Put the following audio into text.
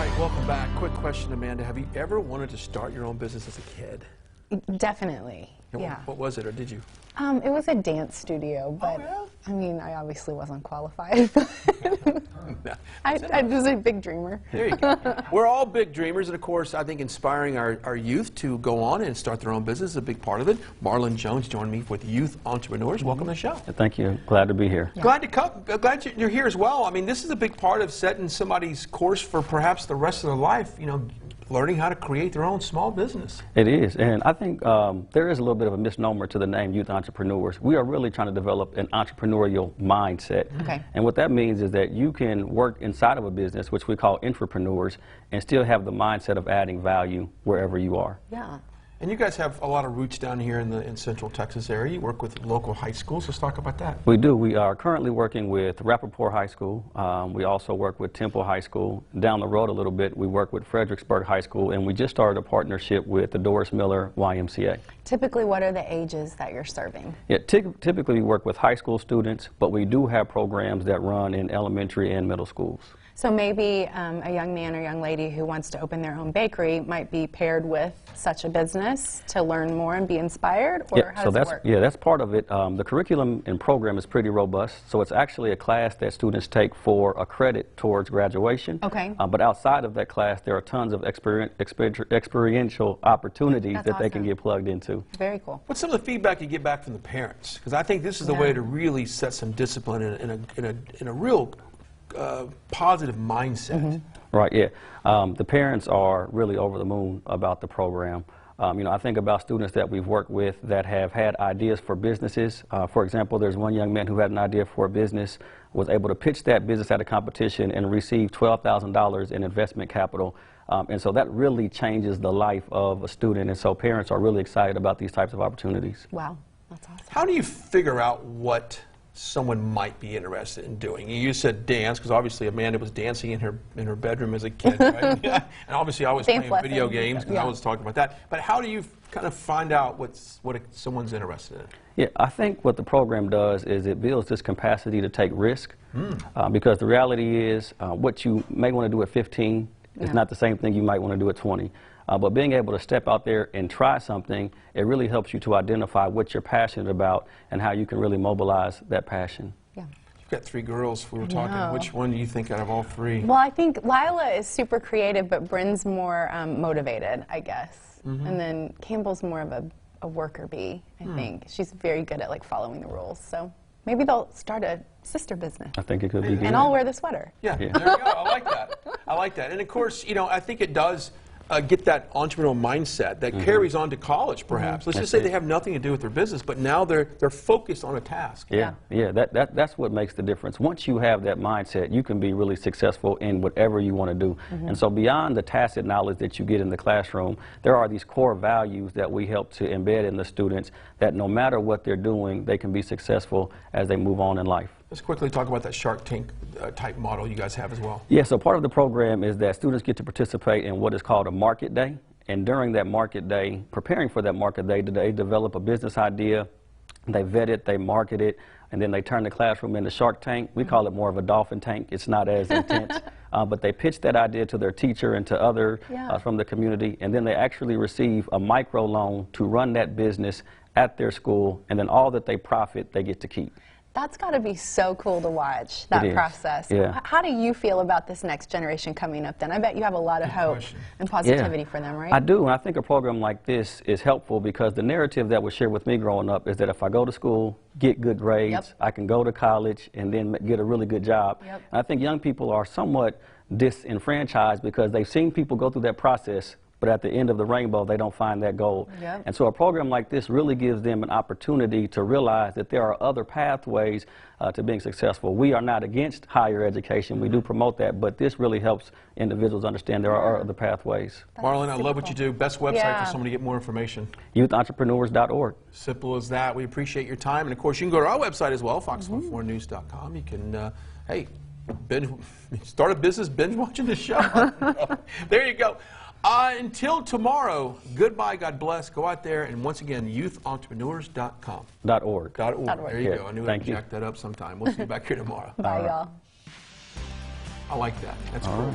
right, welcome back. Quick question, Amanda. Have you ever wanted to start your own business as a kid? Definitely, yeah. What was it, or did you? It was a dance studio, but yeah? I mean, I obviously wasn't qualified. I was a big dreamer. There you go. We're all big dreamers, and of course, I think inspiring our youth to go on and start their own business is a big part of it. Marlon Jones joined me with Youth Entrepreneurs. Welcome to the show. Thank you. Glad to be here. Yeah. Glad to come. Glad you're here as well. I mean, this is a big part of setting somebody's course for perhaps the rest of their life, you know, learning how to create their own small business. It is, and I think there is a little bit of a misnomer to the name Youth Entrepreneurs. We are really trying to develop an entrepreneurial mindset. Okay. And what that means is that you can work inside of a business, which we call entrepreneurs, and still have the mindset of adding value wherever you are. Yeah. And you guys have a lot of roots down here in Central Texas area. You work with local high schools. Let's talk about that. We do. We are currently working with Rappaport High School. We also work with Temple High School. Down the road a little bit, we work with Fredericksburg High School, and we just started a partnership with the Doris Miller YMCA. Typically, what are the ages that you're serving? Yeah, typically we work with high school students, but we do have programs that run in elementary and middle schools. So maybe a young man or young lady who wants to open their own bakery might be paired with such a business to learn more and be inspired, or Yeah, how so does it work? Yeah, that's part of it. The curriculum and program is pretty robust, so it's actually a class that students take for a credit towards graduation. Okay. But outside of that class, there are tons of experiential opportunities That's that they can awesome. get plugged into. Very cool. What's some of the feedback you get back from the parents? Because I think this is the Yeah. way to really set some discipline in a real positive mindset. Right, yeah. The parents are really over the moon about the program. You know, I think about students that we've worked with that have had ideas for businesses. For example, there's one young man who had an idea for a business, was able to pitch that business at a competition and receive $12,000 in investment capital. And so that really changes the life of a student. And so parents are really excited about these types of opportunities. Wow, that's awesome. How do you figure out what someone might be interested in doing? You said dance, because obviously Amanda was dancing in her bedroom as a kid, right? Yeah. And obviously I was Dance playing video lessons. games, because Yeah. I was talking about that. But how do you kind of find out what someone's interested in? Yeah, I think what the program does is it builds this capacity to take risk, because the reality is what you may want to do at 15 is not the same thing you might want to do at 20. But being able to step out there and try something, it really helps you to identify what you're passionate about and how you can really mobilize that passion. Yeah. You've got 3 girls. We were talking. know. Which one do you think out of all 3? Well, I think Lila is super creative, but Bryn's more motivated, I guess. And then Campbell's more of a worker bee, I think. She's very good at like following the rules. So maybe they'll start a sister business. I think it could be good. And I'll wear the sweater. Yeah, there you go. I like that. I like that. And of course, you know, I think it does get that entrepreneurial mindset that carries on to college, perhaps. Let's just say they have nothing to do with their business, but now they're focused on a task. Yeah, that's what makes the difference. Once you have that mindset, you can be really successful in whatever you want to do. And so beyond the tacit knowledge that you get in the classroom, there are these core values that we help to embed in the students that no matter what they're doing, they can be successful as they move on in life. Let's quickly talk about that Shark Tank type model you guys have as well. Yeah, so part of the program is that students get to participate in what is called a market day. And during that market day, preparing for that market day, they develop a business idea, they vet it, they market it, and then they turn the classroom into Shark Tank. We call it more of a dolphin tank. It's not as intense. But they pitch that idea to their teacher and to other from the community, and then they actually receive a micro loan to run that business at their school, and then all that they profit, they get to keep. That's got to be so cool to watch, that process. Yeah. How do you feel about this next generation coming up then? I bet you have a lot of hope and positivity for them, right? I do, and I think a program like this is helpful because the narrative that was shared with me growing up is that if I go to school, get good grades, I can go to college, and then get a really good job. And I think young people are somewhat disenfranchised because they've seen people go through that process, but at the end of the rainbow, they don't find that goal. And so a program like this really gives them an opportunity to realize that there are other pathways to being successful. We are not against higher education. We do promote that, but this really helps individuals understand there are other pathways. Marlon, I love what you do. Best website for someone to get more information? YouthEntrepreneurs.org. Simple as that. We appreciate your time. And of course, you can go to our website as well, fox14news.com. You can, hey, start a business binge watching the show. There you go. Until tomorrow, goodbye, God bless. Go out there, and once again, youthentrepreneurs.com. .org. There you go. I knew I'd jack that up sometime. We'll see you back here tomorrow. Bye, y'all. I like that. That's cool.